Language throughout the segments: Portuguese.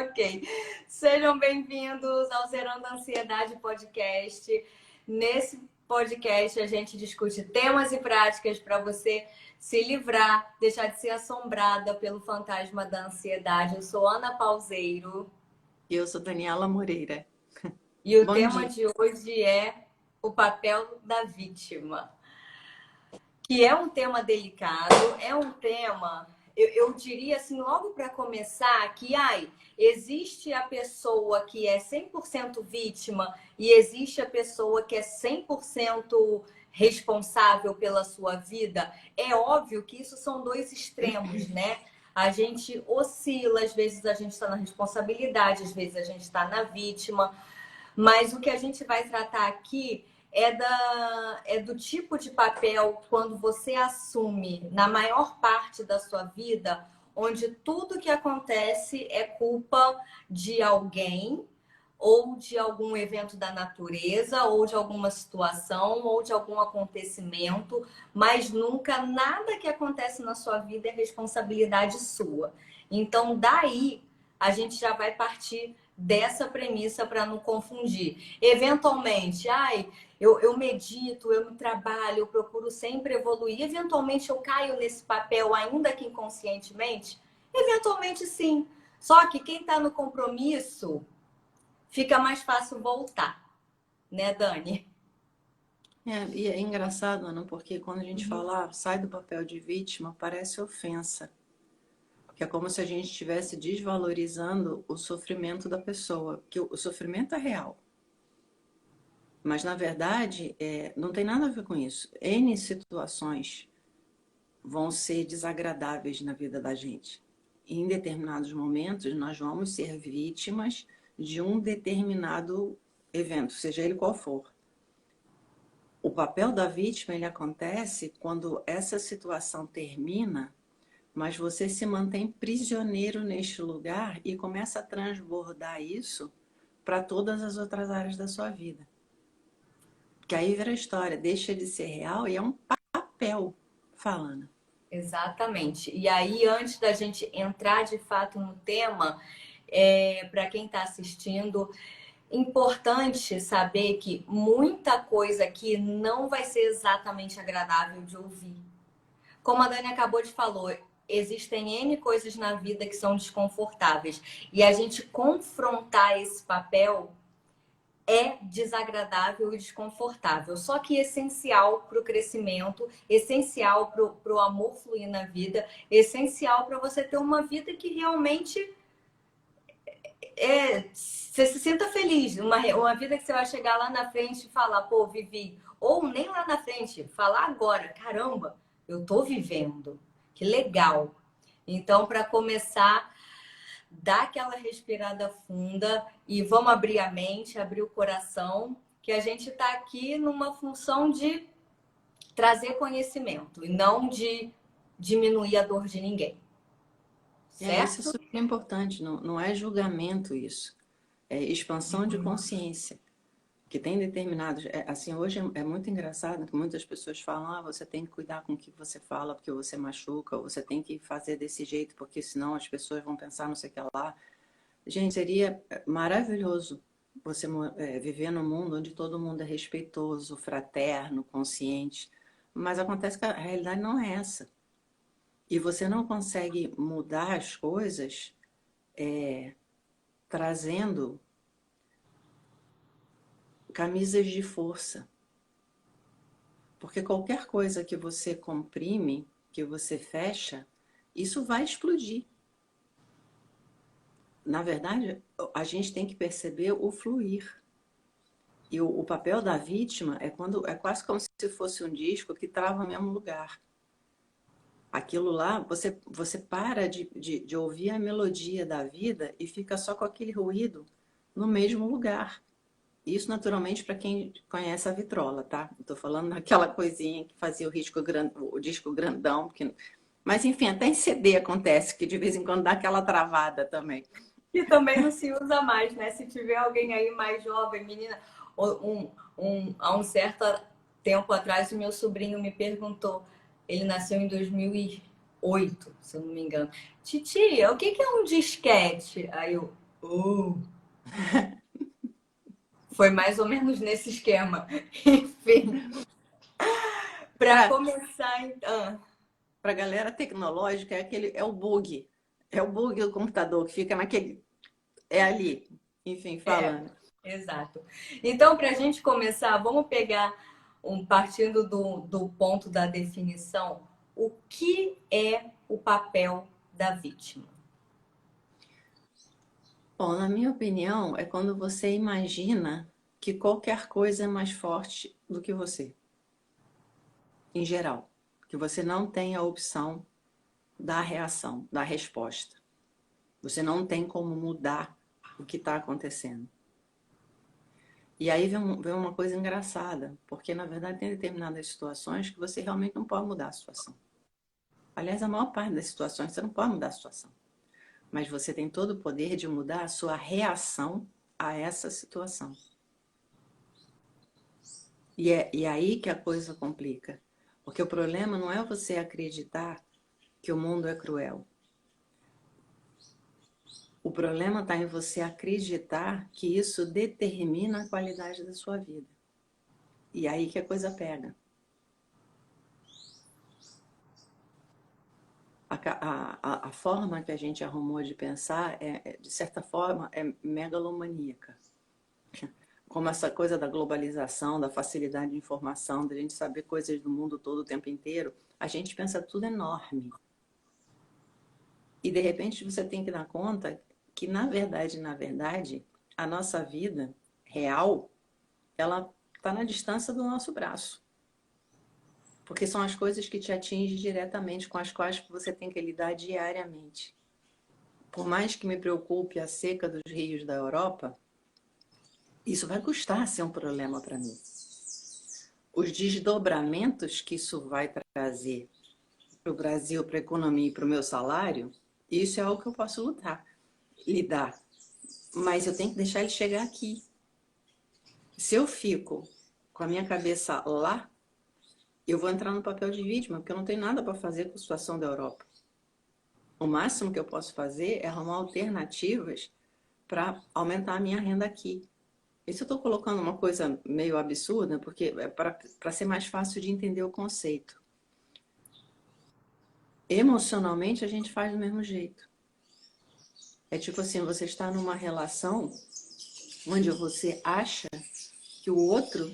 Ok. Sejam bem-vindos ao Zerando a Ansiedade podcast. Nesse podcast a gente discute temas e práticas para você se livrar, deixar de ser assombrada pelo fantasma da ansiedade. Eu sou Ana Pauseiro. E eu sou Daniela Moreira. E o Bom tema dia. de hoje é o papel da vítima. Que é um tema delicado, é um tema... Eu diria assim, logo para começar, que existe a pessoa que é 100% vítima e existe a pessoa que é 100% responsável pela sua vida. É óbvio que isso são dois extremos, né? A gente oscila, às vezes a gente está na responsabilidade, às vezes a gente está na vítima. Mas o que a gente vai tratar aqui é do tipo de papel quando você assume na maior parte da sua vida, onde tudo que acontece é culpa de alguém, ou de algum evento da natureza, ou de alguma situação, ou de algum acontecimento, mas nunca nada que acontece na sua vida é responsabilidade sua. Então, daí, a gente já vai partir dessa premissa para não confundir. Eventualmente, eu medito, eu me trabalho, eu procuro sempre evoluir. Eventualmente eu caio nesse papel, ainda que inconscientemente? Eventualmente sim. Só que quem está no compromisso, fica mais fácil voltar, né, Dani? E é engraçado, Ana, porque quando a gente fala, sai do papel de vítima, parece ofensa. Porque é como se a gente estivesse desvalorizando o sofrimento da pessoa, que o sofrimento é real. Mas, na verdade, não tem nada a ver com isso. N situações vão ser desagradáveis na vida da gente. E em determinados momentos, nós vamos ser vítimas de um determinado evento, seja ele qual for. O papel da vítima, ele acontece quando essa situação termina, mas você se mantém prisioneiro neste lugar e começa a transbordar isso para todas as outras áreas da sua vida. Que aí vira história, deixa de ser real e é um papel falando. Exatamente. E aí, antes da gente entrar de fato no tema, para quem está assistindo, importante saber que muita coisa aqui não vai ser exatamente agradável de ouvir. Como a Dani acabou de falar, existem N coisas na vida que são desconfortáveis. E a gente confrontar esse papel é desagradável e desconfortável. Só que essencial para o crescimento, essencial para o amor fluir na vida, essencial para você ter uma vida que realmente você se sinta feliz. Uma vida que você vai chegar lá na frente e falar, pô, vivi. Ou nem lá na frente, falar agora, caramba, eu tô vivendo. Que legal. Então, para começar, dá aquela respirada funda e vamos abrir a mente, abrir o coração, que a gente está aqui numa função de trazer conhecimento e não de diminuir a dor de ninguém. Isso é Certo? super importante, não é julgamento isso, é expansão de consciência. Que tem determinados... assim, hoje é muito engraçado que muitas pessoas falam, você tem que cuidar com o que você fala porque você machuca, ou você tem que fazer desse jeito porque senão as pessoas vão pensar não sei o que lá. Gente, seria maravilhoso você viver num mundo onde todo mundo é respeitoso, fraterno, consciente, mas acontece que a realidade não é essa. E você não consegue mudar as coisas trazendo camisas de força. Porque qualquer coisa que você comprime, que você fecha, isso vai explodir. Na verdade, a gente tem que perceber o fluir. E o papel da vítima é quase como se fosse um disco que trava no mesmo lugar. Aquilo lá, você para de ouvir a melodia da vida e fica só com aquele ruído no mesmo lugar. Isso, naturalmente, para quem conhece a vitrola, tá? Estou falando daquela coisinha que fazia o disco grandão. Mas, enfim, até em CD acontece, que de vez em quando dá aquela travada também. E também não se usa mais, né? Se tiver alguém aí mais jovem, menina, há um certo tempo atrás, o meu sobrinho me perguntou, ele nasceu em 2008, se eu não me engano. Titia, o que é um disquete? Aí eu, Uh, Foi mais ou menos nesse esquema. Enfim, para Para começar, então. a galera tecnológica, é o bug. É o bug do computador que fica naquele. É ali. Enfim, É, falando. exato. Então, para a gente começar, vamos pegar partindo do ponto da definição, o que é o papel da vítima? Bom, na minha opinião, é quando você imagina que qualquer coisa é mais forte do que você, em geral. Que você não tem a opção da reação, da resposta. Você não tem como mudar o que está acontecendo. E aí vem uma coisa engraçada, porque na verdade tem determinadas situações que você realmente não pode mudar a situação. Aliás, a maior parte das situações você não pode mudar a situação. Mas você tem todo o poder de mudar a sua reação a essa situação. E aí que a coisa complica. Porque o problema não é você acreditar que o mundo é cruel. O problema está em você acreditar que isso determina a qualidade da sua vida. E aí que a coisa pega. A forma que a gente arrumou de pensar, de certa forma, é megalomaníaca. Como essa coisa da globalização, da facilidade de informação, da gente saber coisas do mundo todo o tempo inteiro, a gente pensa tudo enorme. E de repente você tem que dar conta que, na verdade, a nossa vida real, ela está na distância do nosso braço. Porque são as coisas que te atingem diretamente, com as quais você tem que lidar diariamente. Por mais que me preocupe a seca dos rios da Europa, isso vai custar ser um problema para mim. Os desdobramentos que isso vai trazer para o Brasil, para a economia e para o meu salário, isso é algo que eu posso lidar. Mas eu tenho que deixar ele chegar aqui. Se eu fico com a minha cabeça lá, eu vou entrar no papel de vítima, porque eu não tenho nada para fazer com a situação da Europa. O máximo que eu posso fazer é arrumar alternativas para aumentar a minha renda aqui. Isso eu estou colocando uma coisa meio absurda, porque é para ser mais fácil de entender o conceito. Emocionalmente, a gente faz do mesmo jeito. É tipo assim, você está numa relação onde você acha que o outro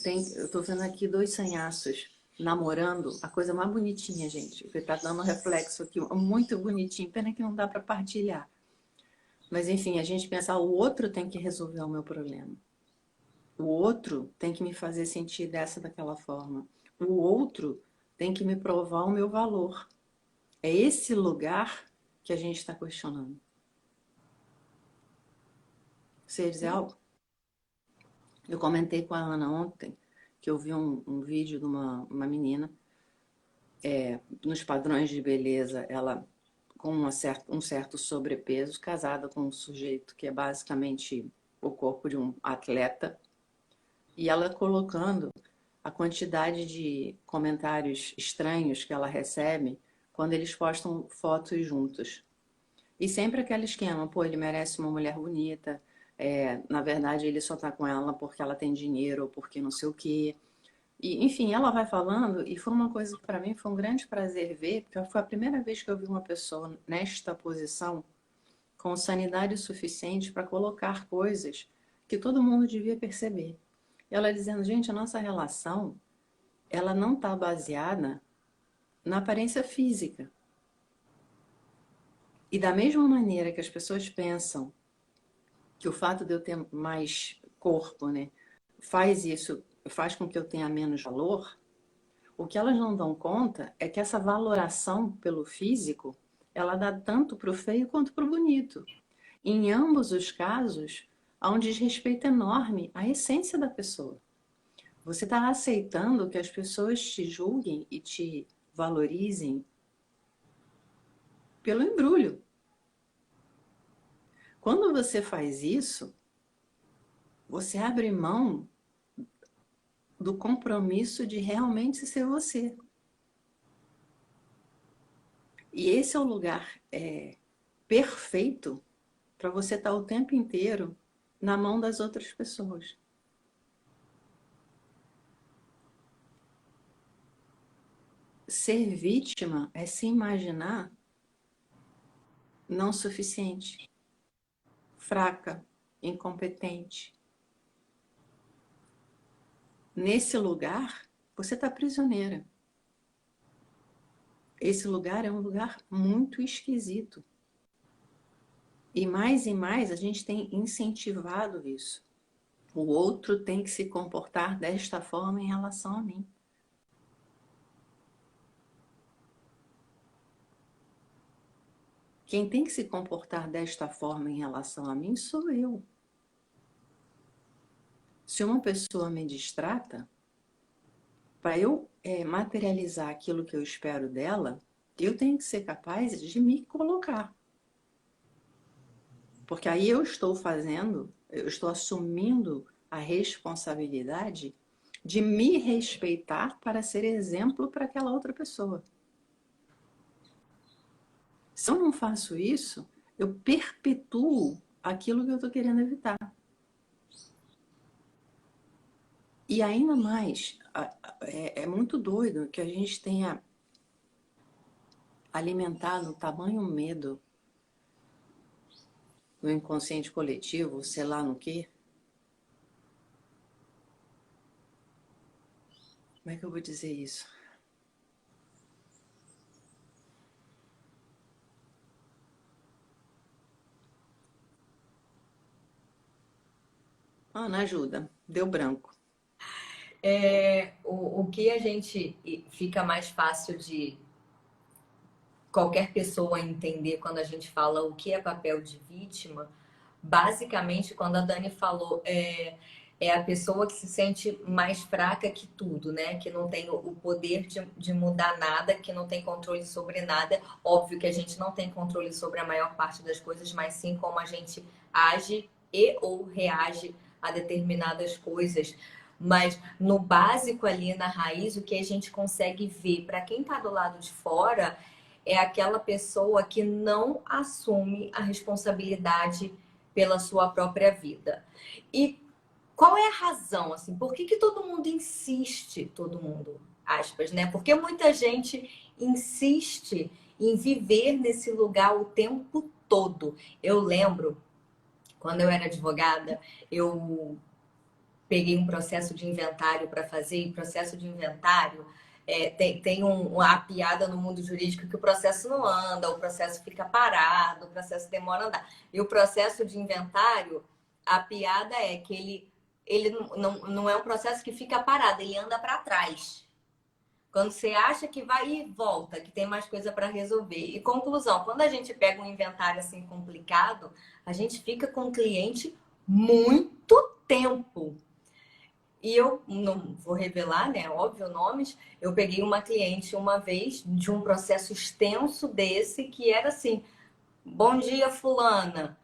tem... Eu estou vendo aqui dois sanhaços namorando, a coisa mais bonitinha, gente. Porque está dando um reflexo aqui, muito bonitinho. Pena que não dá para partilhar. Mas enfim, a gente pensa, o outro tem que resolver o meu problema. O outro tem que me fazer sentir daquela forma. O outro tem que me provar o meu valor. É esse lugar que a gente está questionando. Você ia dizer algo? Eu comentei com a Ana ontem que eu vi um vídeo de uma menina, nos padrões de beleza, ela com um certo sobrepeso, casada com um sujeito que é basicamente o corpo de um atleta, e ela colocando a quantidade de comentários estranhos que ela recebe quando eles postam fotos juntos. E sempre aquele esquema, pô, ele merece uma mulher bonita, na verdade ele só tá com ela porque ela tem dinheiro ou porque não sei o quê. E, enfim, ela vai falando e foi uma coisa que para mim foi um grande prazer ver, porque foi a primeira vez que eu vi uma pessoa nesta posição com sanidade suficiente para colocar coisas que todo mundo devia perceber. E ela dizendo, gente, a nossa relação, ela não está baseada na aparência física. E da mesma maneira que as pessoas pensam que o fato de eu ter mais corpo, né, faz com que eu tenha menos valor, o que elas não dão conta é que essa valoração pelo físico, ela dá tanto para o feio quanto para o bonito. Em ambos os casos, há um desrespeito enorme à essência da pessoa. Você está aceitando que as pessoas te julguem e te valorizem pelo embrulho. Quando você faz isso, você abre mão do compromisso de realmente ser você. E esse é o lugar perfeito para você estar o tempo inteiro na mão das outras pessoas. Ser vítima é se imaginar não suficiente, fraca, incompetente. Nesse lugar, você está prisioneira. Esse lugar é um lugar muito esquisito. E mais a gente tem incentivado isso. O outro tem que se comportar desta forma em relação a mim. Quem tem que se comportar desta forma em relação a mim sou eu. Se uma pessoa me distrata, para eu materializar aquilo que eu espero dela, eu tenho que ser capaz de me colocar. Porque aí eu estou assumindo a responsabilidade de me respeitar para ser exemplo para aquela outra pessoa. Se eu não faço isso, eu perpetuo aquilo que eu estou querendo evitar. E ainda mais, é muito doido que a gente tenha alimentado tamanho medo no inconsciente coletivo, sei lá no quê. Como é que eu vou dizer isso? Ana, ajuda. Deu branco. O que a gente fica mais fácil de qualquer pessoa entender quando a gente fala o que é papel de vítima, basicamente, quando a Dani falou, é a pessoa que se sente mais fraca que tudo, né? Que não tem o poder de mudar nada, que não tem controle sobre nada. Óbvio que a gente não tem controle sobre a maior parte das coisas, mas sim como a gente age e ou reage a determinadas coisas. Mas no básico ali, na raiz, o que a gente consegue ver para quem está do lado de fora é aquela pessoa que não assume a responsabilidade pela sua própria vida. E qual é a razão, assim? Por que todo mundo insiste, todo mundo, aspas, né? Porque muita gente insiste em viver nesse lugar o tempo todo. Eu lembro, quando eu era advogada, eu peguei um processo de inventário para fazer, e processo de inventário tem uma piada no mundo jurídico que o processo não anda, o processo fica parado, o processo demora a andar. E o processo de inventário, a piada é que ele não é um processo que fica parado, ele anda para trás. Quando você acha que vai e volta, que tem mais coisa para resolver. E conclusão, quando a gente pega um inventário assim complicado, a gente fica com o cliente muito tempo. E eu não vou revelar, né? Óbvio, nomes. Eu peguei uma cliente uma vez de um processo extenso desse que era assim: bom dia, fulana.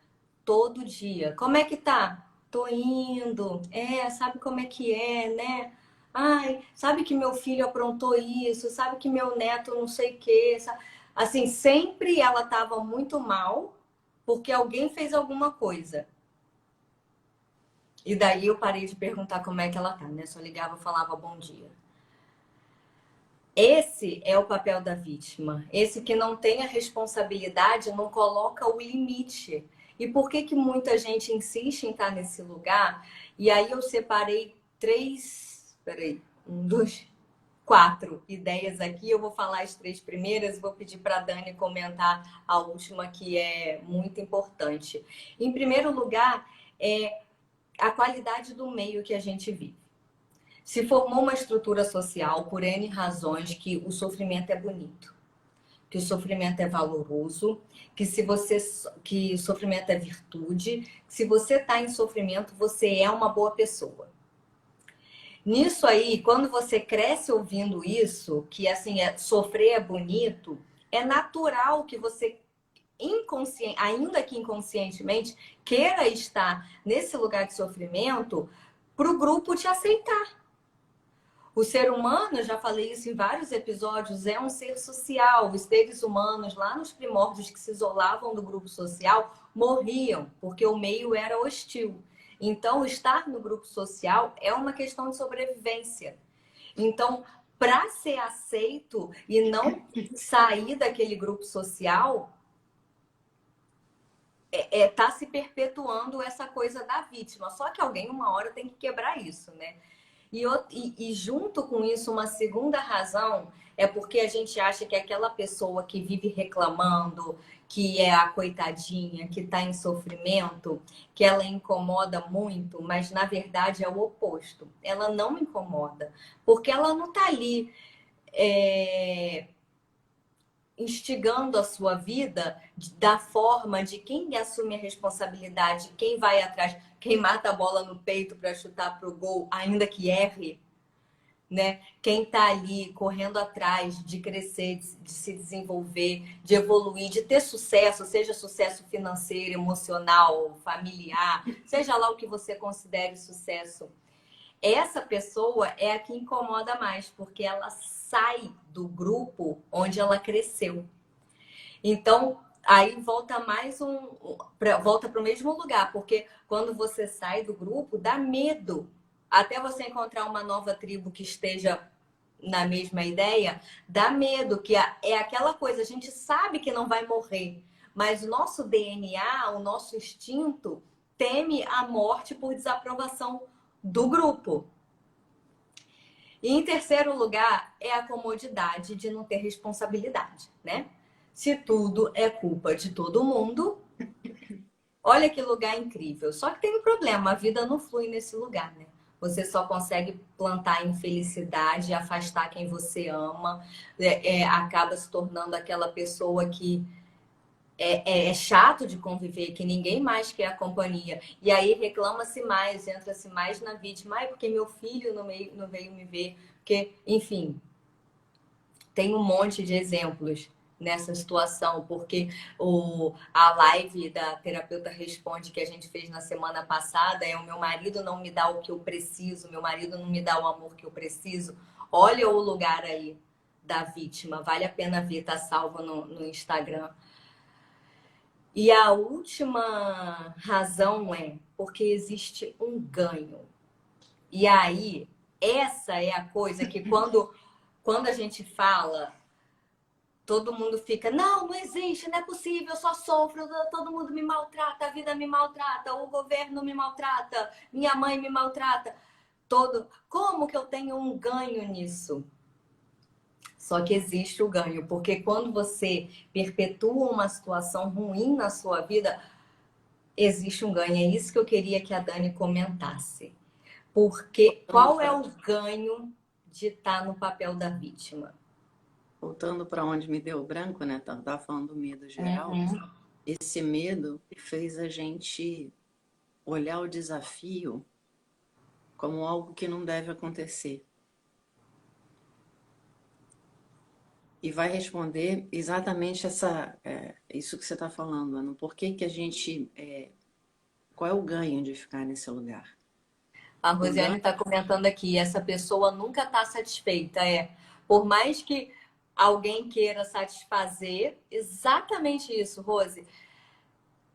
Todo dia. Como é que tá? Tô indo. Sabe como é que é, né? Ai, sabe que meu filho aprontou isso, sabe que meu neto não sei o quê. Assim, sempre ela tava muito mal porque alguém fez alguma coisa. E daí eu parei de perguntar como é que ela tá, né? Só ligava e falava bom dia. Esse é o papel da vítima. Esse que não tem a responsabilidade, não coloca o limite. E por que muita gente insiste em estar nesse lugar? E aí eu separei quatro ideias aqui. Eu vou falar as três primeiras, vou pedir para a Dani comentar a última, que é muito importante. Em primeiro lugar, é a qualidade do meio que a gente vive. Se formou uma estrutura social por N razões que o sofrimento é bonito, que o sofrimento é valoroso, que o sofrimento é virtude, que se você está em sofrimento, você é uma boa pessoa. Nisso aí, quando você cresce ouvindo isso, que assim, sofrer é bonito, é natural que você ainda que inconscientemente, queira estar nesse lugar de sofrimento para o grupo te aceitar. O ser humano, eu já falei isso em vários episódios, é um ser social. Os seres humanos, lá nos primórdios que se isolavam do grupo social, morriam, porque o meio era hostil. Então, estar no grupo social é uma questão de sobrevivência. Então, para ser aceito e não sair daquele grupo social, tá se perpetuando essa coisa da vítima. Só que alguém, uma hora, tem que quebrar isso, né? E junto com isso, uma segunda razão é porque a gente acha que aquela pessoa que vive reclamando, que é a coitadinha, que está em sofrimento, que ela incomoda muito, mas na verdade é o oposto. Ela não incomoda, porque ela não está ali instigando a sua vida da forma de quem assume a responsabilidade, quem vai atrás, quem mata a bola no peito para chutar para o gol, ainda que erre, né? Quem está ali correndo atrás de crescer, de se desenvolver, de evoluir, de ter sucesso, seja sucesso financeiro, emocional, familiar, seja lá o que você considere sucesso. Essa pessoa é a que incomoda mais, porque ela sai do grupo onde ela cresceu. Então, aí volta volta para o mesmo lugar, porque quando você sai do grupo, dá medo. Até você encontrar uma nova tribo que esteja na mesma ideia, dá medo, que é aquela coisa, a gente sabe que não vai morrer, mas o nosso DNA, o nosso instinto, teme a morte por desaprovação do grupo. E em terceiro lugar, é a comodidade de não ter responsabilidade, né? Se tudo é culpa de todo mundo, olha que lugar incrível. Só que tem um problema, a vida não flui nesse lugar, né? Você só consegue plantar infelicidade, afastar quem você ama, acaba se tornando aquela pessoa que é chato de conviver, que ninguém mais quer a companhia. E aí reclama-se mais, entra-se mais na vítima, porque meu filho não veio me ver, porque, enfim, tem um monte de exemplos nessa situação, porque a live da Terapeuta Responde que a gente fez na semana passada é o meu marido não me dá o que eu preciso, meu marido não me dá o amor que eu preciso. Olha o lugar aí da vítima, vale a pena ver, tá salvo no Instagram. E a última razão é porque existe um ganho. E aí, essa é a coisa que quando a gente fala, todo mundo fica, não existe, não é possível, eu só sofro, todo mundo me maltrata, a vida me maltrata, o governo me maltrata, minha mãe me maltrata. Como que eu tenho um ganho nisso? Só que existe o ganho, porque quando você perpetua uma situação ruim na sua vida, existe um ganho. É isso que eu queria que a Dani comentasse. Porque qual é o ganho de estar no papel da vítima? Voltando para onde me deu branco, né? Tava falando do medo geral. Uhum. Esse medo fez a gente olhar o desafio como algo que não deve acontecer. E vai responder exatamente isso que você está falando, Ana. Por que que a gente... qual é o ganho de ficar nesse lugar? A O Rosiane ganho está comentando aqui, essa pessoa nunca está satisfeita. Por mais que alguém queira satisfazer, exatamente isso, Rose.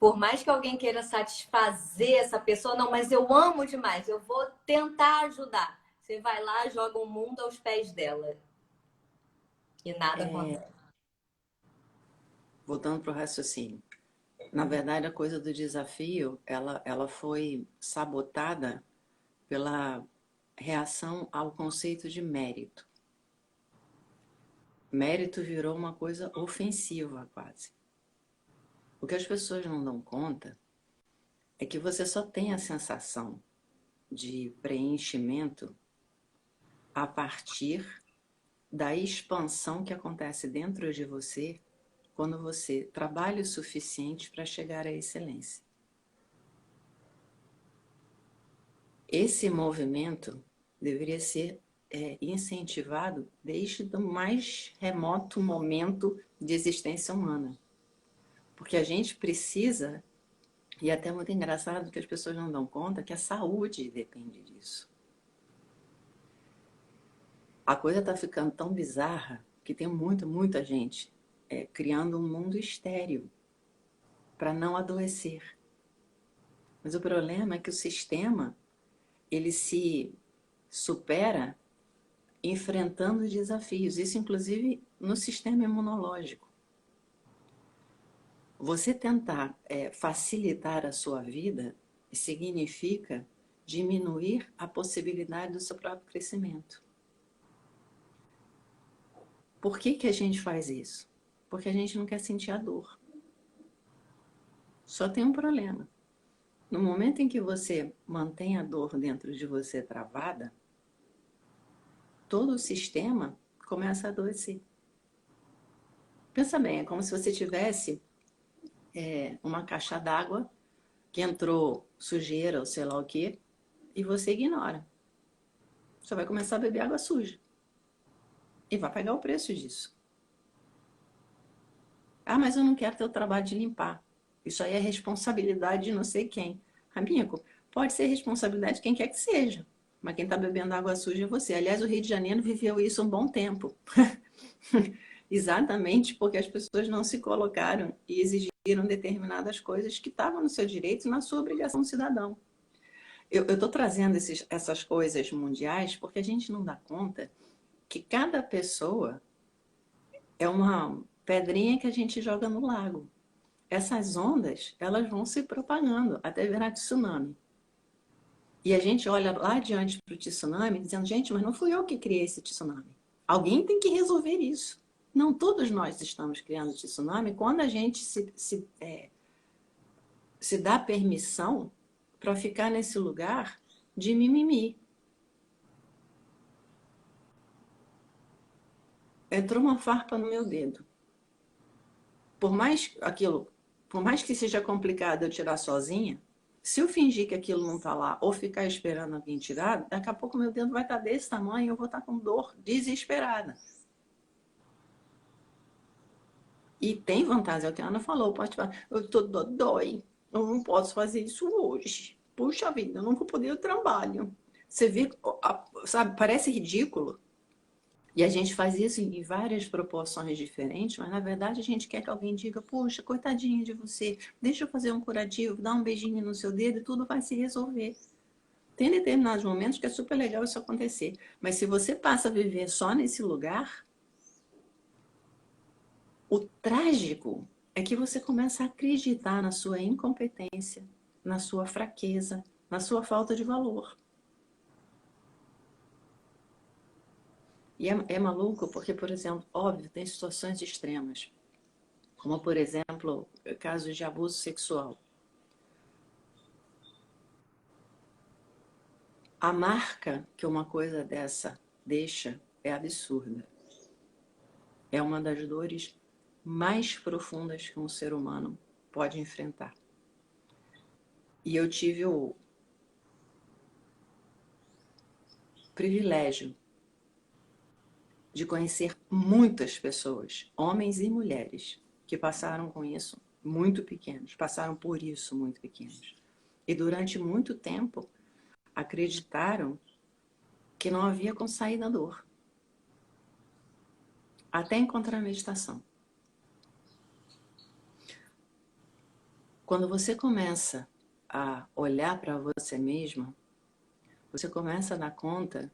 Por mais que alguém queira satisfazer essa pessoa, não, mas eu amo demais, eu vou tentar ajudar. Você vai lá, joga o mundo aos pés dela. E nada acontece. voltando para o raciocínio. Na verdade, a coisa do desafio, ela foi sabotada pela reação ao conceito de mérito. Mérito virou uma coisa ofensiva, quase. O que as pessoas não dão conta é que você só tem a sensação de preenchimento a partir da expansão que acontece dentro de você quando você trabalha o suficiente para chegar à excelência. Esse movimento deveria ser incentivado desde o mais remoto momento de existência humana. Porque a gente precisa, e é até muito engraçado que as pessoas não dão conta, que a saúde depende disso. A coisa está ficando tão bizarra que tem muita gente criando um mundo estéril. para não adoecer. Mas o problema é que o sistema, ele se supera enfrentando desafios. Isso, inclusive, no sistema imunológico. Você tentar facilitar a sua vida significa diminuir a possibilidade do seu próprio crescimento. Por que que a gente faz isso? Porque a gente não quer sentir a dor. Só tem um problema. No momento em que você mantém a dor dentro de você travada, todo o sistema começa a adoecer. Pensa bem, é como se você tivesse uma caixa d'água que entrou sujeira ou sei lá o quê, e você ignora. Você vai começar a beber água suja. E vai pagar o preço disso. Ah, mas eu não quero ter o trabalho de limpar. Isso aí é responsabilidade de não sei quem. Amigo, pode ser responsabilidade de quem quer que seja. Mas quem está bebendo água suja é você. Aliás, o Rio de Janeiro viveu isso um bom tempo. Exatamente porque as pessoas não se colocaram e exigiram determinadas coisas que estavam no seu direito e na sua obrigação cidadão. Eu estou trazendo essas coisas mundiais porque a gente não dá conta que cada pessoa é uma pedrinha que a gente joga no lago. Essas ondas, elas vão se propagando até virar tsunami. E a gente olha lá adiante para o tsunami dizendo, gente, mas não fui eu que criei esse tsunami. Alguém tem que resolver isso. Não todos nós estamos criando tsunami quando a gente se dá permissão para ficar nesse lugar de mimimi. Entrou uma farpa no meu dedo. Por mais que seja complicado eu tirar sozinha, se eu fingir que aquilo não está lá ou ficar esperando alguém tirar, daqui a pouco meu dedo vai estar desse tamanho e eu vou estar com dor desesperada. E tem vantagem, a Tiana falou, pode falar, eu tô dói, eu não posso fazer isso hoje. Puxa vida, eu não vou poder ir ao trabalho. Você vê, sabe, parece ridículo. E a gente faz isso em várias proporções diferentes, mas na verdade a gente quer que alguém diga, poxa, coitadinha de você, deixa eu fazer um curativo, dá um beijinho no seu dedo e tudo vai se resolver. Tem determinados momentos que é super legal isso acontecer. Mas se você passa a viver só nesse lugar, o trágico é que você começa a acreditar na sua incompetência, na sua fraqueza, na sua falta de valor. E é maluco porque, por exemplo, óbvio, tem situações extremas, como, por exemplo, casos de abuso sexual. A marca que uma coisa dessa deixa é absurda. É uma das dores mais profundas que um ser humano pode enfrentar. E eu tive o privilégio de conhecer muitas pessoas, homens e mulheres, que passaram com isso muito pequenos, passaram por isso muito pequenos. E durante muito tempo acreditaram que não havia como sair da dor. Até encontrar a meditação. Quando você começa a olhar para você mesma, você começa a dar conta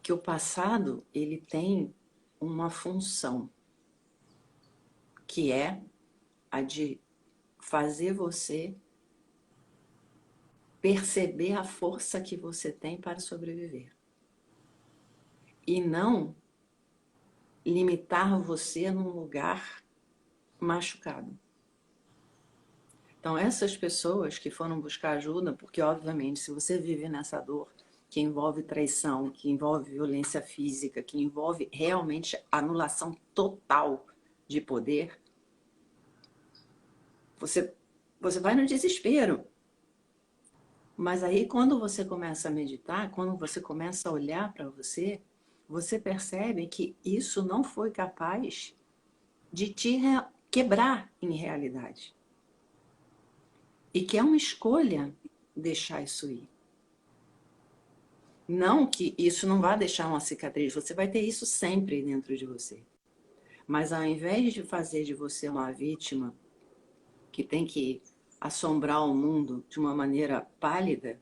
que o passado ele tem uma função, que é a de fazer você perceber a força que você tem para sobreviver. E não limitar você num lugar machucado. Então, essas pessoas que foram buscar ajuda, porque, obviamente, se você vive nessa dor que envolve traição, que envolve violência física, que envolve realmente anulação total de poder, você vai no desespero. Mas aí, quando você começa a meditar, quando você começa a olhar para você, você percebe que isso não foi capaz de te quebrar em realidade. E que é uma escolha deixar isso ir. Não que isso não vá deixar uma cicatriz, você vai ter isso sempre dentro de você. Mas ao invés de fazer de você uma vítima que tem que assombrar o mundo de uma maneira pálida,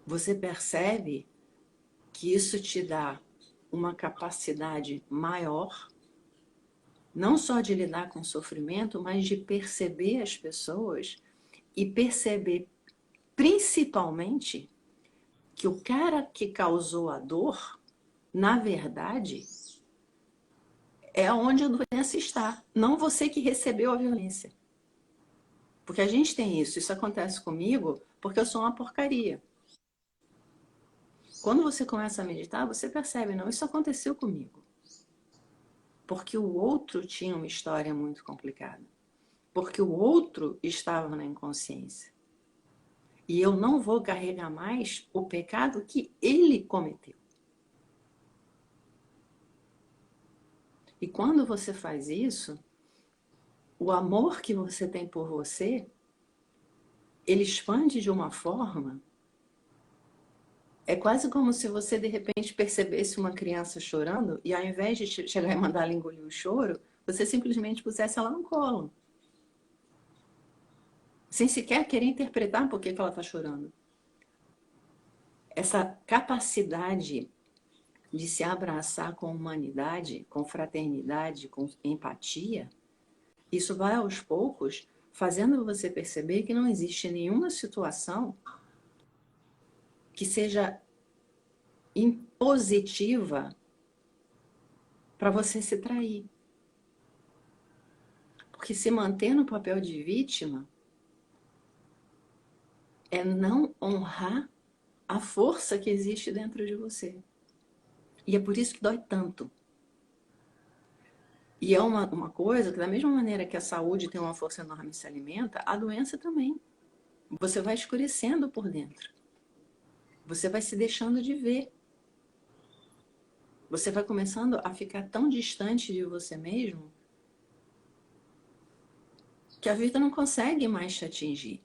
você percebe que isso te dá uma capacidade maior, não só de lidar com o sofrimento, mas de perceber as pessoas e perceber principalmente que o cara que causou a dor, na verdade, é onde a doença está, não você que recebeu a violência. Porque a gente tem isso acontece comigo porque eu sou uma porcaria. Quando você começa a meditar, você percebe, não, isso aconteceu comigo. Porque o outro tinha uma história muito complicada. Porque o outro estava na inconsciência. E eu não vou carregar mais o pecado que ele cometeu. E quando você faz isso, o amor que você tem por você, ele expande de uma forma. É quase como se você, de repente, percebesse uma criança chorando e, ao invés de chegar e mandar ela engolir o choro, você simplesmente pusesse ela no colo. Sem sequer querer interpretar por que ela está chorando. Essa capacidade de se abraçar com humanidade, com fraternidade, com empatia, isso vai aos poucos fazendo você perceber que não existe nenhuma situação que seja impositiva para você se trair. Porque se manter no papel de vítima é não honrar a força que existe dentro de você. E é por isso que dói tanto. E é uma coisa que, da mesma maneira que a saúde tem uma força enorme e se alimenta, a doença também. Você vai escurecendo por dentro. Você vai se deixando de ver. Você vai começando a ficar tão distante de você mesmo que a vida não consegue mais te atingir.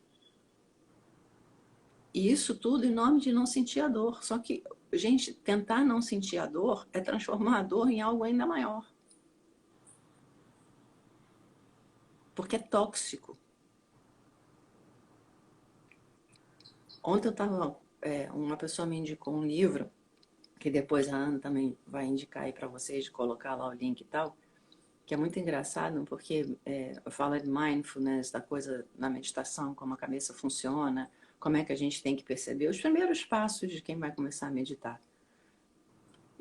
E isso tudo em nome de não sentir a dor. Só que, gente, tentar não sentir a dor é transformar a dor em algo ainda maior. Porque é tóxico. Ontem eu estava... uma pessoa me indicou um livro, que depois a Ana também vai indicar aí para vocês, de colocar lá o link e tal, que é muito engraçado, porque fala de mindfulness, da coisa na meditação, como a cabeça funciona, como é que a gente tem que perceber os primeiros passos de quem vai começar a meditar.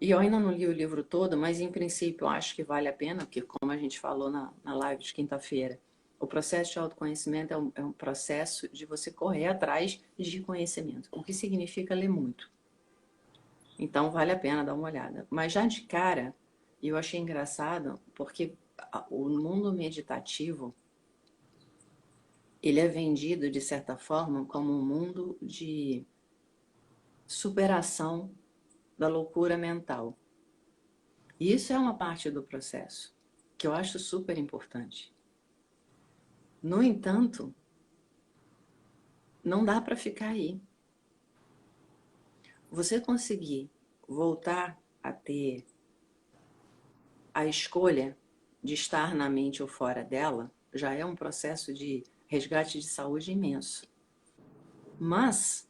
E eu ainda não li o livro todo, mas em princípio eu acho que vale a pena, porque como a gente falou na live de quinta-feira, o processo de autoconhecimento é um processo de você correr atrás de conhecimento, o que significa ler muito. Então vale a pena dar uma olhada. Mas já de cara, eu achei engraçado, porque o mundo meditativo, ele é vendido, de certa forma, como um mundo de superação da loucura mental. E isso é uma parte do processo, que eu acho super importante. No entanto, não dá para ficar aí. Você conseguir voltar a ter a escolha de estar na mente ou fora dela, já é um processo de resgate de saúde imenso. Mas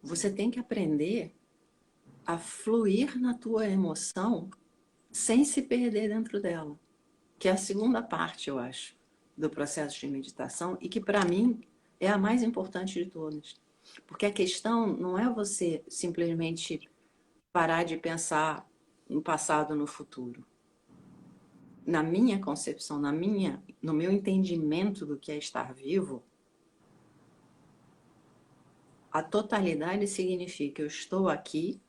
você tem que aprender a fluir na tua emoção sem se perder dentro dela, que é a segunda parte, eu acho, do processo de meditação e que, para mim, é a mais importante de todas. Porque a questão não é você simplesmente parar de pensar no passado, no futuro. Na minha concepção, no meu entendimento do que é estar vivo, a totalidade significa que eu estou aqui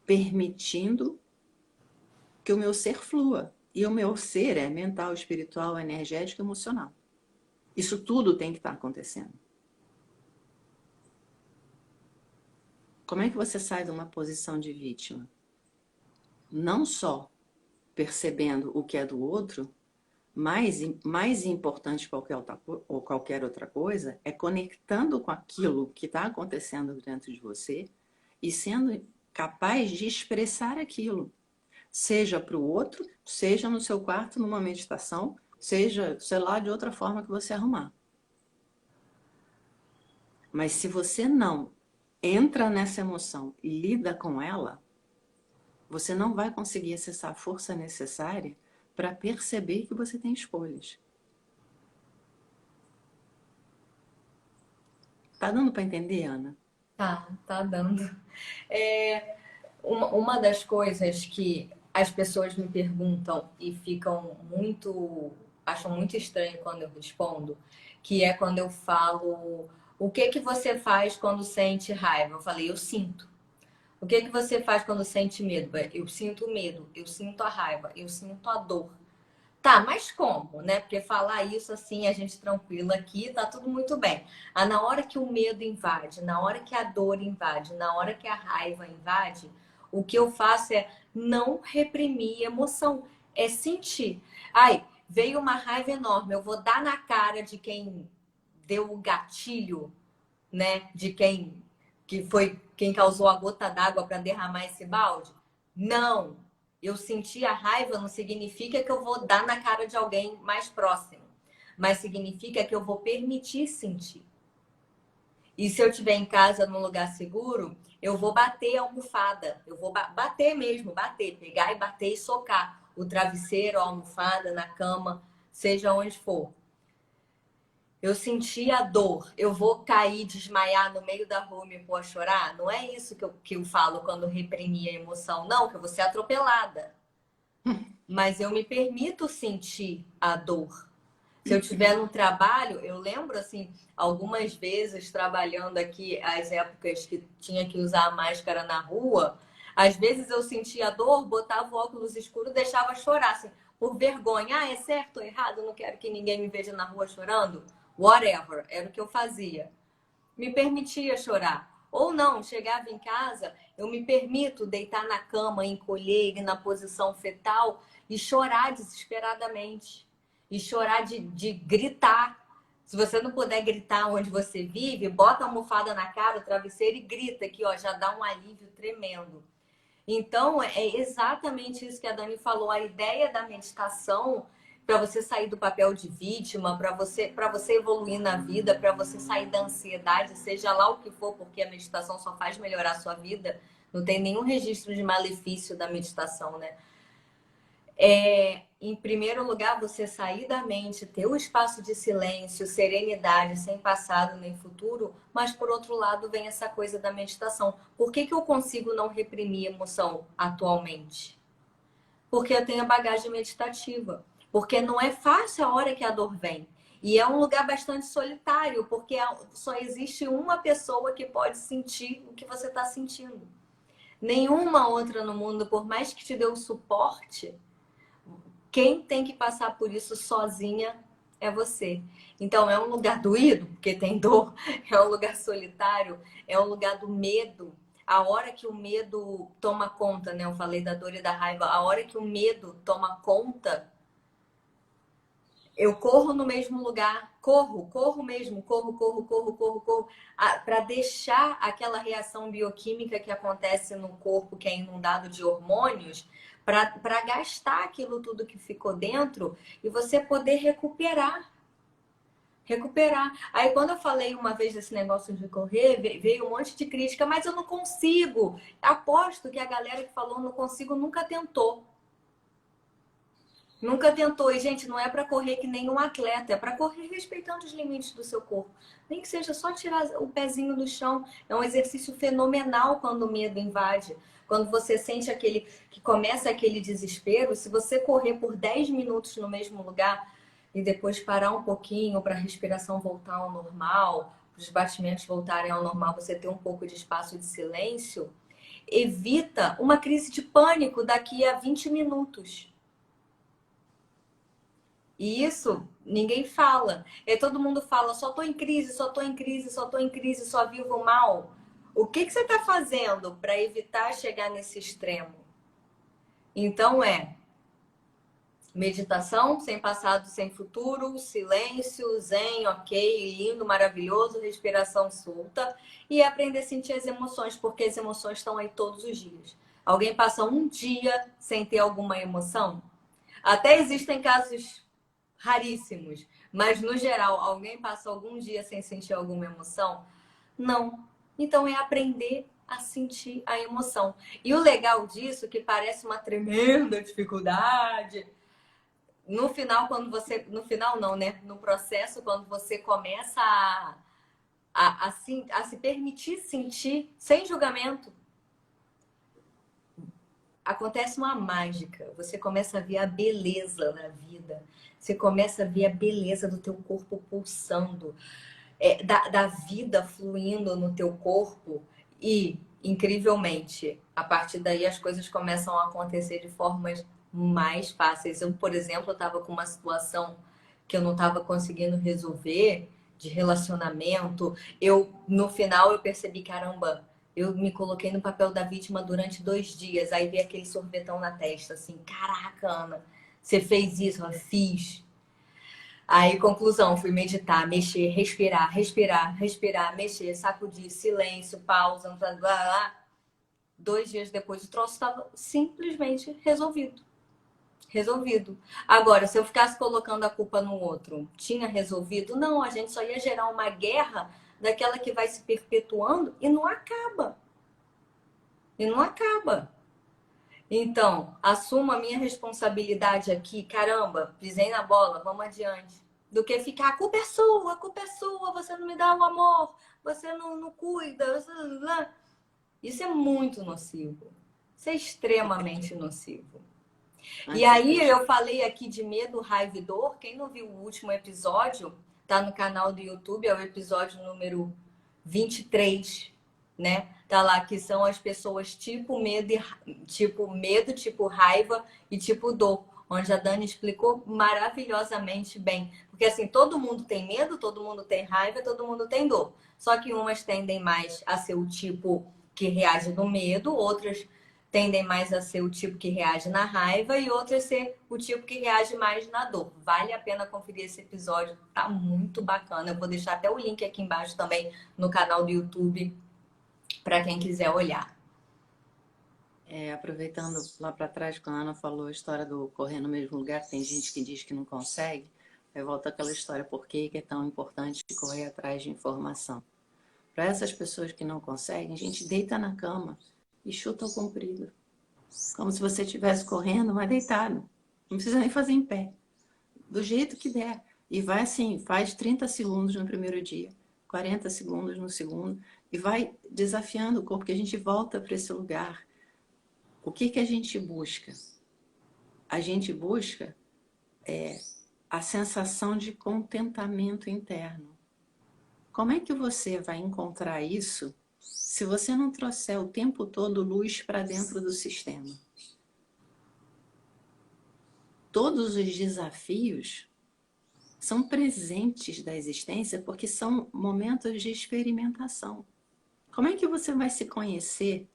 permitindo que o meu ser flua. E o meu ser é mental, espiritual, energético e emocional. Isso tudo tem que estar acontecendo. Como é que você sai de uma posição de vítima? Não só percebendo o que é do outro, mais importante que qualquer outra coisa, é conectando com aquilo que está acontecendo dentro de você e sendo capaz de expressar aquilo. Seja para o outro, seja no seu quarto, numa meditação, seja, sei lá, de outra forma que você arrumar. Mas se você não entra nessa emoção e lida com ela, você não vai conseguir acessar a força necessária para perceber que você tem escolhas. Tá dando para entender, Ana? Tá dando. Uma das coisas que as pessoas me perguntam e acham muito estranho quando eu respondo, que é quando eu falo, o que que você faz quando sente raiva? Eu falei, eu sinto. O que que você faz quando sente medo? Eu sinto o medo, eu sinto a raiva, eu sinto a dor. Tá, mas como, né? Porque falar isso assim, a gente tranquila aqui, tá tudo muito bem. Na hora que o medo invade, na hora que a dor invade, na hora que a raiva invade, o que eu faço é não reprimir emoção, é sentir. Ai, veio uma raiva enorme, eu vou dar na cara de quem deu o gatilho, né? De quem causou a gota d'água para derramar esse balde? Não. Eu sentir a raiva não significa que eu vou dar na cara de alguém mais próximo, mas significa que eu vou permitir sentir. E se eu estiver em casa num lugar seguro, eu vou bater a almofada, eu vou bater mesmo, bater, pegar e bater e socar o travesseiro, a almofada, na cama, seja onde for. Eu senti a dor, eu vou cair, desmaiar no meio da rua e me pôr a chorar? Não é isso que eu falo quando reprimi a emoção. Não, que eu vou ser atropelada. Mas eu me permito sentir a dor. Se eu estiver no trabalho, eu lembro, assim, algumas vezes trabalhando aqui, as épocas que tinha que usar a máscara na rua, às vezes eu sentia dor, botava o óculos escuro, deixava chorar, assim, por vergonha. É certo ou errado? Eu não quero que ninguém me veja na rua chorando. Whatever, era o que eu fazia. Me permitia chorar. Ou não, chegava em casa, eu me permito deitar na cama, encolher na posição fetal e chorar desesperadamente. E chorar de gritar. Se você não puder gritar onde você vive, bota a almofada na cara, o travesseiro e grita, que ó, já dá um alívio tremendo. Então, é exatamente isso que a Dani falou. A ideia da meditação para você sair do papel de vítima, para você evoluir na vida, para você sair da ansiedade, seja lá o que for, porque a meditação só faz melhorar a sua vida. Não tem nenhum registro de malefício da meditação, né? Em primeiro lugar, você sair da mente, ter o espaço de silêncio, serenidade, sem passado nem futuro, mas por outro lado vem essa coisa da meditação. Por que eu consigo não reprimir emoção atualmente? Porque eu tenho a bagagem meditativa. Porque não é fácil a hora que a dor vem. E é um lugar bastante solitário, porque só existe uma pessoa que pode sentir o que você está sentindo. Nenhuma outra no mundo, por mais que te dê o suporte, quem tem que passar por isso sozinha é você. Então é um lugar doído, porque tem dor, é um lugar solitário, é um lugar do medo. A hora que o medo toma conta, né? Eu falei da dor e da raiva. A hora que o medo toma conta, eu corro no mesmo lugar, corro mesmo, corro, para deixar aquela reação bioquímica que acontece no corpo, que é inundado de hormônios, para gastar aquilo tudo que ficou dentro e você poder recuperar. Aí quando eu falei uma vez desse negócio de correr, veio um monte de crítica, mas eu não consigo. Aposto que a galera que falou não consigo nunca tentou. Nunca tentou. E, gente, não é para correr que nem um atleta, é para correr respeitando os limites do seu corpo. Nem que seja só tirar o pezinho do chão. É um exercício fenomenal quando o medo invade. Quando você sente que começa aquele desespero, se você correr por 10 minutos no mesmo lugar e depois parar um pouquinho para a respiração voltar ao normal, para os batimentos voltarem ao normal, você ter um pouco de espaço de silêncio, evita uma crise de pânico daqui a 20 minutos. E isso ninguém fala. Todo mundo fala, só tô em crise, só tô em crise, só tô em crise, só vivo mal. O que você está fazendo para evitar chegar nesse extremo? Então meditação, sem passado, sem futuro, silêncio, zen, ok, lindo, maravilhoso, respiração solta e aprender a sentir as emoções, porque as emoções estão aí todos os dias. Alguém passa um dia sem ter alguma emoção? Até existem casos raríssimos, mas no geral, alguém passa algum dia sem sentir alguma emoção? Não. Então é aprender a sentir a emoção. E o legal disso, que parece uma tremenda dificuldade, no final, quando você. No final, não, né? No processo, quando você começa a se permitir sentir sem julgamento, acontece uma mágica. Você começa a ver a beleza na vida. Você começa a ver a beleza do teu corpo pulsando, da vida fluindo no teu corpo e, incrivelmente, a partir daí as coisas começam a acontecer de formas mais fáceis. Eu, por exemplo, estava com uma situação que eu não estava conseguindo resolver de relacionamento. No final, eu percebi, caramba, eu me coloquei no papel da vítima durante 2 dias. Aí veio aquele sorvetão na testa, assim, caraca, Ana, você fez isso? Eu fiz. Aí, conclusão, fui meditar, mexer, respirar, respirar, respirar, mexer, sacudir, silêncio, pausa, blá, blá, blá. 2 dias depois, o troço estava simplesmente resolvido. Resolvido. Agora, se eu ficasse colocando a culpa no outro, tinha resolvido? Não, a gente só ia gerar uma guerra daquela que vai se perpetuando e não acaba. E não acaba. Então, assumo a minha responsabilidade aqui. Caramba, pisei na bola, vamos adiante. Do que ficar, a culpa é sua, você não me dá o amor, você não cuida. Isso é muito nocivo. Isso é extremamente nocivo. E aí, eu falei aqui de medo, raiva e dor. Quem não viu o último episódio, tá no canal do YouTube, é o episódio número 23, né? Tá lá que são as pessoas tipo medo, tipo raiva e tipo dor, onde a Dani explicou maravilhosamente bem. Porque assim, todo mundo tem medo, todo mundo tem raiva, todo mundo tem dor. Só que umas tendem mais a ser o tipo que reage no medo, outras tendem mais a ser o tipo que reage na raiva e outras ser o tipo que reage mais na dor. Vale a pena conferir esse episódio, tá muito bacana. Eu vou deixar até o link aqui embaixo também no canal do YouTube para quem quiser olhar. Aproveitando lá para trás, quando a Ana falou a história do correr no mesmo lugar, tem gente que diz que não consegue, aí volta aquela história, por que é tão importante correr atrás de informação? Para essas pessoas que não conseguem, a gente deita na cama e chuta ao comprido. Como se você estivesse correndo, mas deitado. Não precisa nem fazer em pé. Do jeito que der. E vai assim, faz 30 segundos no primeiro dia, 40 segundos no segundo, e vai desafiando o corpo, que a gente volta para esse lugar. O que a gente busca? A gente busca a sensação de contentamento interno. Como é que você vai encontrar isso se você não trouxer o tempo todo luz para dentro do sistema? Todos os desafios são presentes da existência porque são momentos de experimentação. Como é que você vai se conhecer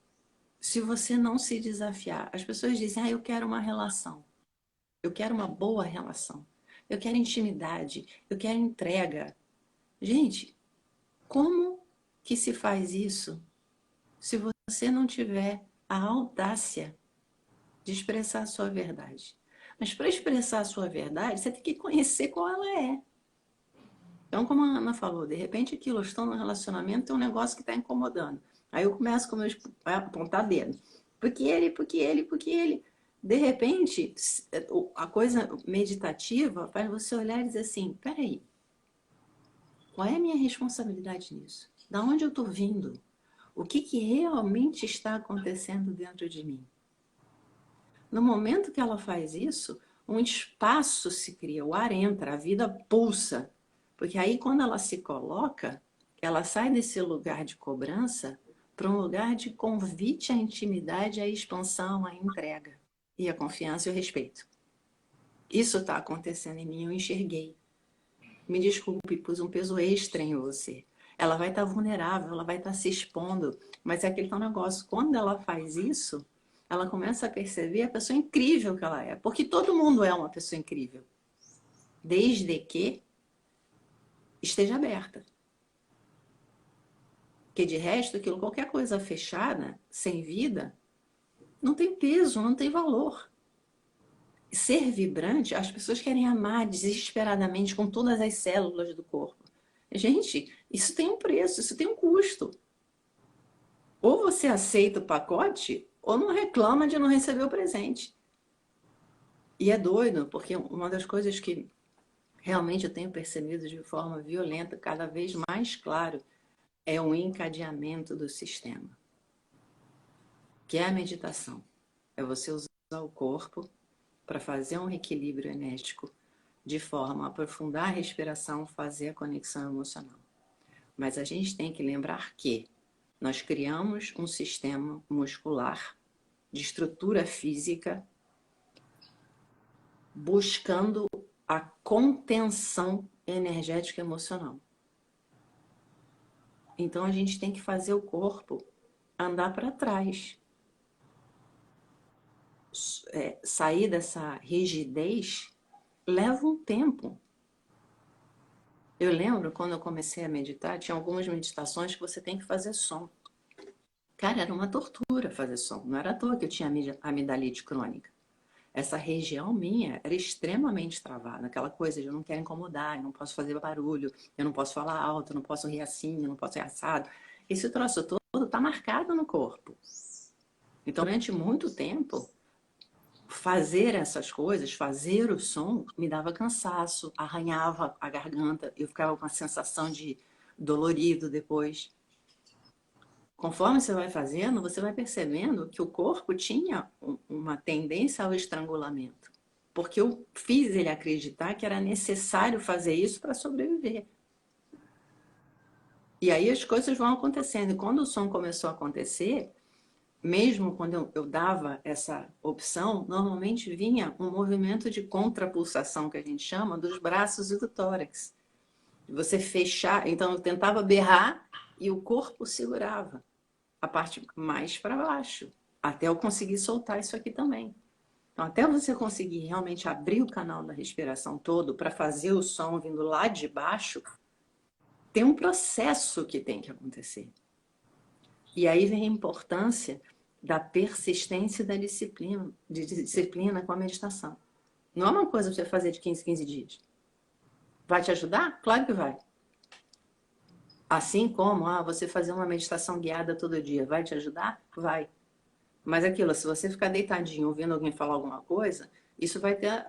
se você não se desafiar? As pessoas dizem, eu quero uma relação. Eu quero uma boa relação. Eu quero intimidade. Eu quero entrega. Gente, como que se faz isso se você não tiver a audácia de expressar a sua verdade? Mas para expressar a sua verdade, você tem que conhecer qual ela é. Então, como a Ana falou, de repente aquilo, eu estou no relacionamento, tem um negócio que está incomodando. Aí eu começo a apontar dedo. Porque ele. De repente, a coisa meditativa faz você olhar e dizer assim, peraí, qual é a minha responsabilidade nisso? Da onde eu estou vindo? O que realmente está acontecendo dentro de mim? No momento que ela faz isso, um espaço se cria, o ar entra, a vida pulsa. Porque aí quando ela se coloca, ela sai desse lugar de cobrança para um lugar de convite à intimidade, à expansão, à entrega. E a confiança e o respeito. Isso está acontecendo em mim, eu enxerguei. Me desculpe, pus um peso extra em você. Ela vai estar vulnerável, ela vai estar se expondo. Mas é aquele tal negócio, quando ela faz isso, ela começa a perceber a pessoa incrível que ela é. Porque todo mundo é uma pessoa incrível. Desde que esteja aberta. Porque de resto, qualquer coisa fechada, sem vida, não tem peso, não tem valor. Ser vibrante, as pessoas querem amar desesperadamente com todas as células do corpo. Gente, isso tem um preço, isso tem um custo. Ou você aceita o pacote, ou não reclama de não receber o presente. E é doido, porque uma das coisas que realmente eu tenho percebido de forma violenta, cada vez mais claro, é o encadeamento do sistema, que é a meditação. É você usar o corpo para fazer um equilíbrio enérgico, de forma a aprofundar a respiração, fazer a conexão emocional. Mas a gente tem que lembrar que nós criamos um sistema muscular de estrutura física buscando a contenção energética emocional. Então a gente tem que fazer o corpo andar para trás. Sair dessa rigidez leva um tempo. Eu lembro quando eu comecei a meditar, tinha algumas meditações que você tem que fazer som. Cara, era uma tortura fazer som. Não era à toa que eu tinha amidalite crônica. Essa região minha era extremamente travada. Aquela coisa de eu não quero incomodar, eu não posso fazer barulho, eu não posso falar alto, eu não posso rir assim, eu não posso rir assado. Esse troço todo está marcado no corpo. Então, durante muito tempo, fazer essas coisas, fazer o som, me dava cansaço, arranhava a garganta, eu ficava com a sensação de dolorido depois. Conforme você vai fazendo, você vai percebendo que o corpo tinha uma tendência ao estrangulamento. Porque eu fiz ele acreditar que era necessário fazer isso para sobreviver. E aí as coisas vão acontecendo. E quando o som começou a acontecer, mesmo quando eu dava essa opção, normalmente vinha um movimento de contrapulsação, que a gente chama, dos braços e do tórax. Você fechar, então eu tentava berrar e o corpo segurava a parte mais para baixo, até eu conseguir soltar isso aqui também. Então, até você conseguir realmente abrir o canal da respiração todo para fazer o som vindo lá de baixo, tem um processo que tem que acontecer. E aí vem a importância da persistência e da disciplina, de disciplina com a meditação. Não é uma coisa para você fazer de 15 em 15 dias. Vai te ajudar? Claro que vai. Assim como você fazer uma meditação guiada todo dia, vai te ajudar? Vai. Mas aquilo, se você ficar deitadinho ouvindo alguém falar alguma coisa, isso vai ter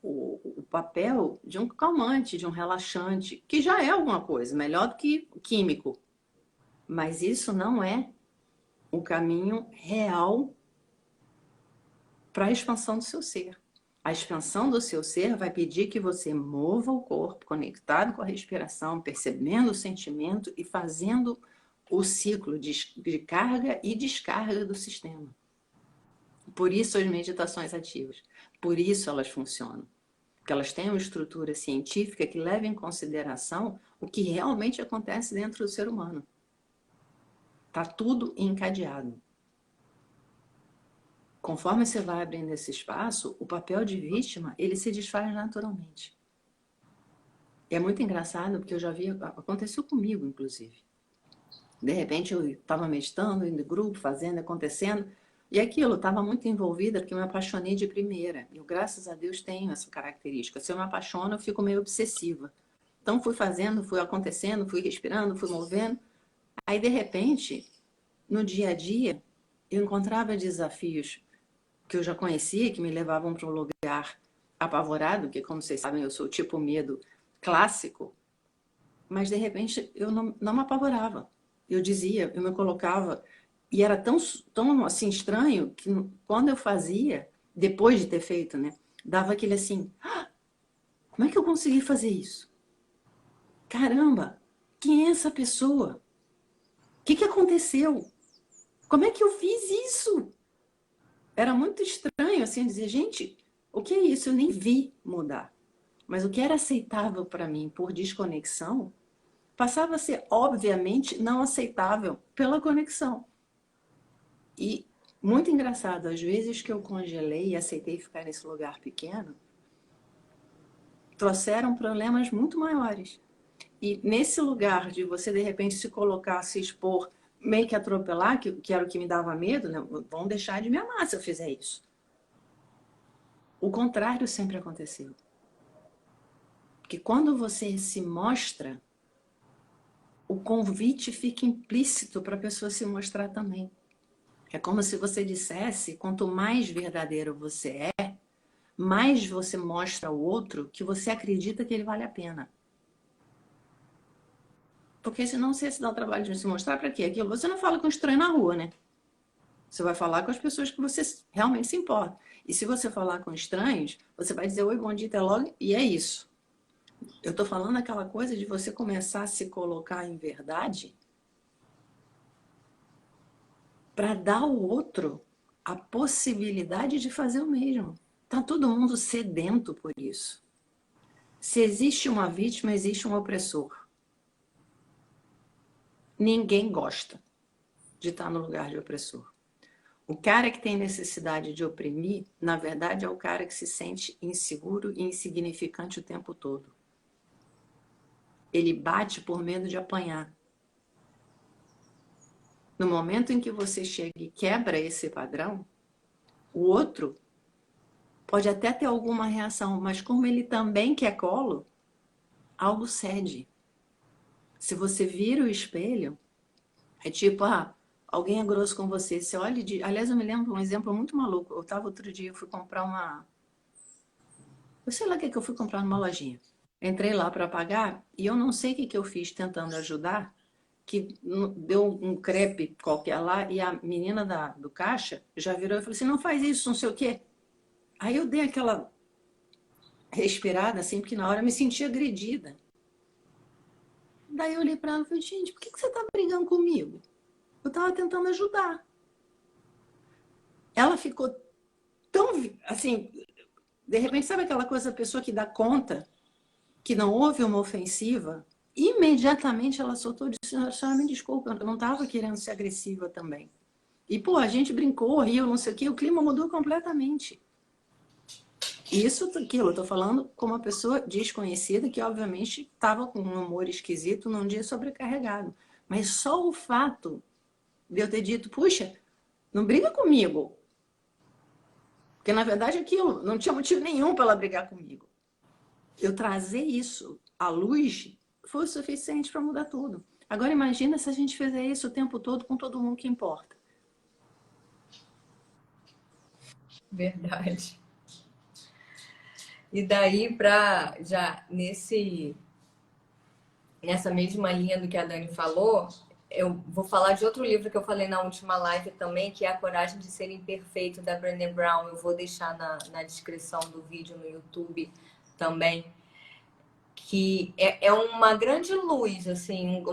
o papel de um calmante, de um relaxante, que já é alguma coisa, melhor do que químico. Mas isso não é o caminho real para a expansão do seu ser. A expansão do seu ser vai pedir que você mova o corpo conectado com a respiração, percebendo o sentimento e fazendo o ciclo de carga e descarga do sistema. Por isso as meditações ativas, por isso elas funcionam. Porque elas têm uma estrutura científica que leva em consideração o que realmente acontece dentro do ser humano. Está tudo encadeado. Conforme você vai abrindo esse espaço, o papel de vítima, ele se desfaz naturalmente. E é muito engraçado, porque eu já vi, aconteceu comigo, inclusive. De repente, eu estava meditando, indo em grupo, fazendo, acontecendo, e aquilo, estava muito envolvida, porque eu me apaixonei de primeira. Eu, graças a Deus, tenho essa característica. Se eu me apaixono, eu fico meio obsessiva. Então, fui fazendo, fui acontecendo, fui respirando, fui movendo. Aí, de repente, no dia a dia, eu encontrava desafios que eu já conhecia, que me levavam para um lugar apavorado, que, como vocês sabem, eu sou o tipo medo clássico, mas de repente eu não me apavorava. Eu dizia, eu me colocava, e era tão assim estranho que quando eu fazia, depois de ter feito, né, dava aquele assim, como é que eu consegui fazer isso? Caramba, quem é essa pessoa? O que aconteceu? Como é que eu fiz isso? Era muito estranho, assim, dizer, gente, o que é isso? Eu nem vi mudar. Mas o que era aceitável para mim por desconexão, passava a ser, obviamente, não aceitável pela conexão. E muito engraçado, às vezes que eu congelei e aceitei ficar nesse lugar pequeno, trouxeram problemas muito maiores. E nesse lugar de você, de repente, se colocar, se expor, meio que atropelar, que era o que me dava medo, né? Vão deixar de me amar se eu fizer isso. O contrário sempre aconteceu. Porque quando você se mostra, o convite fica implícito para a pessoa se mostrar também. É como se você dissesse, quanto mais verdadeiro você é, mais você mostra ao outro que você acredita que ele vale a pena. Porque senão você se dá o trabalho de se mostrar para quê? Aquilo você não fala com estranho na rua, né? Você vai falar com as pessoas que você realmente se importa. E se você falar com estranhos, você vai dizer oi, bom dia, até logo, e é isso. Eu estou falando aquela coisa de você começar a se colocar em verdade para dar ao outro a possibilidade de fazer o mesmo. Está todo mundo sedento por isso. Se existe uma vítima, existe um opressor. Ninguém gosta de estar no lugar de opressor. O cara que tem necessidade de oprimir, na verdade, é o cara que se sente inseguro e insignificante o tempo todo. Ele bate por medo de apanhar. No momento em que você chega e quebra esse padrão, o outro pode até ter alguma reação, mas como ele também quer colo, algo cede. Se você vira o espelho, é tipo, alguém é grosso com você, você olha e diz... Aliás, eu me lembro um exemplo muito maluco. Eu estava outro dia, eu fui comprar uma... Eu sei lá o que eu fui comprar numa lojinha. Entrei lá para pagar e eu não sei o que eu fiz tentando ajudar, que deu um crepe qualquer lá e a menina do caixa já virou e falou assim, não faz isso, não sei o quê. Aí eu dei aquela respirada assim, porque na hora eu me senti agredida. Daí eu olhei para ela e falei, gente, por que você tá brigando comigo? Eu tava tentando ajudar. Ela ficou tão, assim, de repente, sabe aquela coisa, a pessoa que dá conta que não houve uma ofensiva, imediatamente ela soltou e disse, a senhora me desculpa, eu não estava querendo ser agressiva também. E, pô, a gente brincou, riu, não sei o quê, o clima mudou completamente. Isso, aquilo, eu estou falando com uma pessoa desconhecida que, obviamente, estava com um humor esquisito num dia sobrecarregado. Mas só o fato de eu ter dito, puxa, não briga comigo. Porque, na verdade, aquilo não tinha motivo nenhum para ela brigar comigo. Eu trazer isso à luz foi o suficiente para mudar tudo. Agora, imagina se a gente fizer isso o tempo todo com todo mundo que importa. Verdade. E daí, para já nessa mesma linha do que a Dani falou, eu vou falar de outro livro que eu falei na última live também, que é A Coragem de Ser Imperfeito, da Brené Brown. Eu vou deixar na descrição do vídeo no YouTube também. Que é uma grande luz, assim,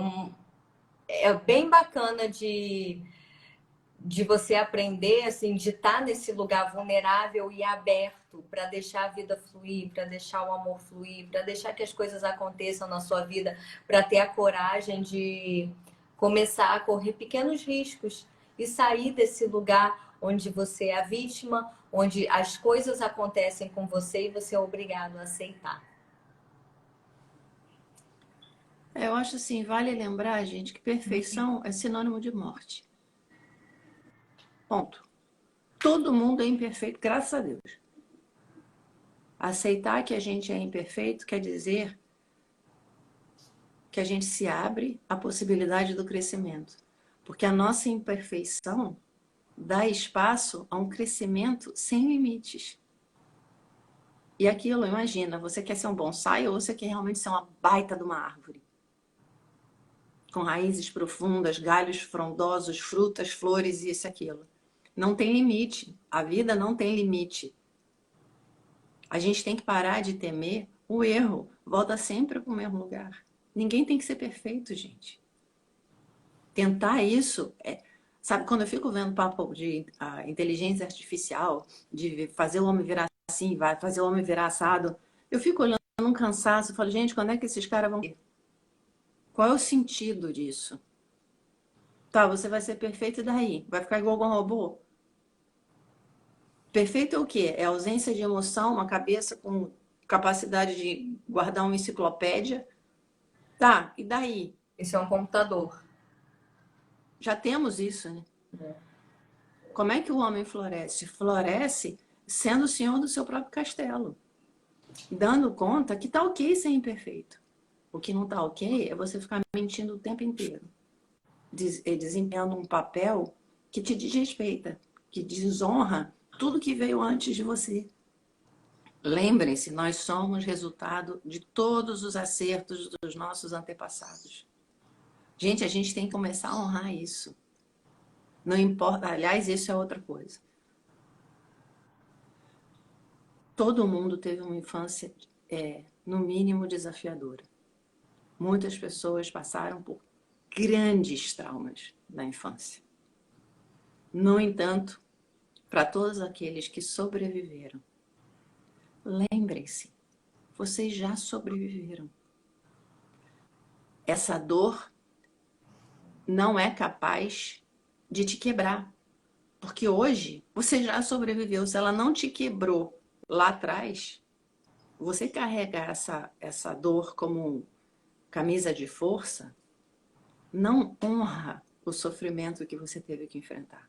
é bem bacana de você aprender, assim, de estar nesse lugar vulnerável e aberto para deixar a vida fluir, para deixar o amor fluir, para deixar que as coisas aconteçam na sua vida, para ter a coragem de começar a correr pequenos riscos e sair desse lugar onde você é a vítima, onde as coisas acontecem com você e você é obrigado a aceitar. Eu acho assim, vale lembrar, gente, que perfeição é sinônimo de morte. Ponto. Todo mundo é imperfeito, graças a Deus. Aceitar que a gente é imperfeito quer dizer que a gente se abre à possibilidade do crescimento. Porque a nossa imperfeição dá espaço a um crescimento sem limites. E aquilo, imagina, você quer ser um bonsai ou você quer realmente ser uma baita de uma árvore? Com raízes profundas, galhos frondosos, frutas, flores e isso e aquilo. Não tem limite. A vida não tem limite. A gente tem que parar de temer o erro. Volta sempre para o mesmo lugar. Ninguém tem que ser perfeito, gente. Tentar isso é... Sabe, quando eu fico vendo papo de inteligência artificial, de fazer o homem virar assim, vai fazer o homem virar assado, eu fico olhando um cansaço e falo, gente, quando é que esses caras vão... Qual é o sentido disso? Tá, você vai ser perfeito e daí? Vai ficar igual um robô? Perfeito é o quê? É ausência de emoção, uma cabeça com capacidade de guardar uma enciclopédia. Tá, e daí? Isso é um computador. Já temos isso, né? Como é que o homem floresce? Floresce sendo o senhor do seu próprio castelo. Dando conta que tá ok ser imperfeito. O que não tá ok é você ficar mentindo o tempo inteiro. Desempenhando um papel que te desrespeita, que desonra tudo que veio antes de você. Lembrem-se, nós somos resultado de todos os acertos dos nossos antepassados. Gente, a gente tem que começar a honrar isso. Não importa, aliás, isso é outra coisa. Todo mundo teve uma infância, no mínimo, desafiadora. Muitas pessoas passaram por grandes traumas na infância. No entanto, para todos aqueles que sobreviveram, lembrem-se, vocês já sobreviveram. Essa dor não é capaz de te quebrar. Porque hoje você já sobreviveu. Se ela não te quebrou lá atrás, você carregar essa dor como camisa de força, não honra o sofrimento que você teve que enfrentar.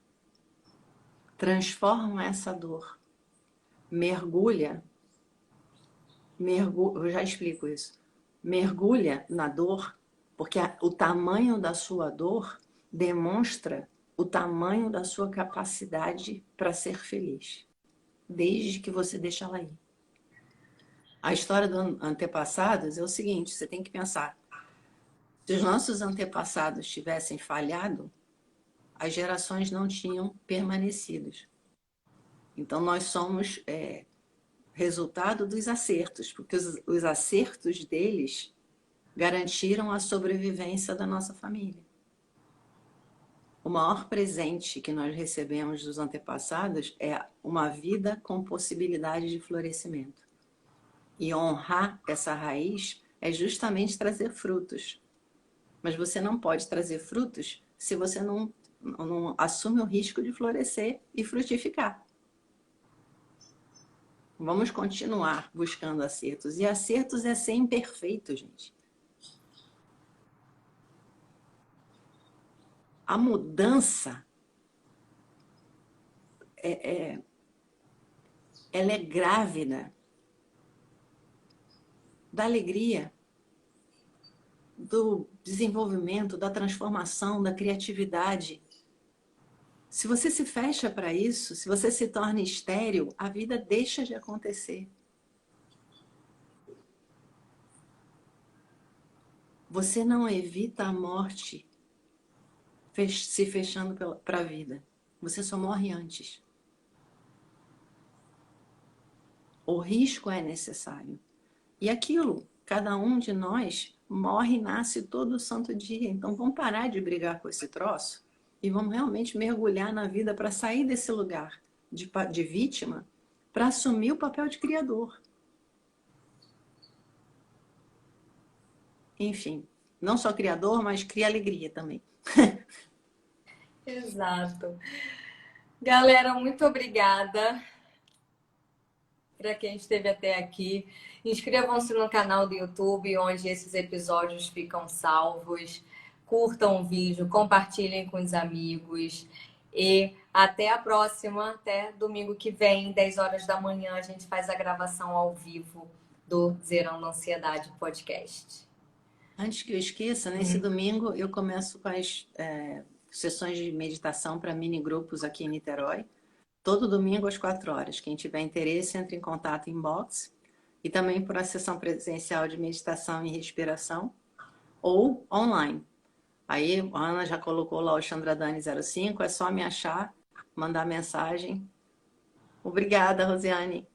Transforma essa dor. Mergulha, eu já explico isso. Mergulha na dor, porque o tamanho da sua dor demonstra o tamanho da sua capacidade para ser feliz, desde que você deixa ela ir. A história dos antepassados é o seguinte, você tem que pensar, se os nossos antepassados tivessem falhado, as gerações não tinham permanecido. Então nós somos resultado dos acertos, porque os acertos deles garantiram a sobrevivência da nossa família. O maior presente que nós recebemos dos antepassados é uma vida com possibilidade de florescimento. E honrar essa raiz é justamente trazer frutos. Mas você não pode trazer frutos se você não assume o risco de florescer e frutificar. Vamos continuar buscando acertos. E acertos é ser imperfeito, gente. A mudança ela é grávida da alegria, do desenvolvimento, da transformação, da criatividade. Se você se fecha para isso, se você se torna estéril, a vida deixa de acontecer. Você não evita a morte se fechando para a vida. Você só morre antes. O risco é necessário. E aquilo, cada um de nós morre e nasce todo santo dia. Então vamos parar de brigar com esse troço e vamos realmente mergulhar na vida para sair desse lugar de vítima para assumir o papel de criador. Enfim, não só criador, mas cria alegria também. Exato. Galera, muito obrigada para quem esteve até aqui. Inscrevam-se no canal do YouTube, onde esses episódios ficam salvos. Curtam o vídeo, compartilhem com os amigos. E até a próxima, até domingo que vem, 10 horas da manhã, a gente faz a gravação ao vivo do Zerando Ansiedade Podcast. Antes que eu esqueça, nesse domingo eu começo com as sessões de meditação para mini grupos aqui em Niterói. Todo domingo às 4 horas. Quem tiver interesse, entre em contato em inbox. E também por a sessão presencial de meditação e respiração. Ou online. Aí a Ana já colocou lá o Chandradani05. É só me achar, mandar mensagem. Obrigada, Rosiane.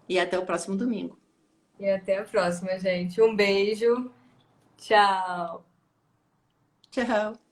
E até o próximo domingo. E até a próxima, gente. Um beijo. Tchau. Tchau.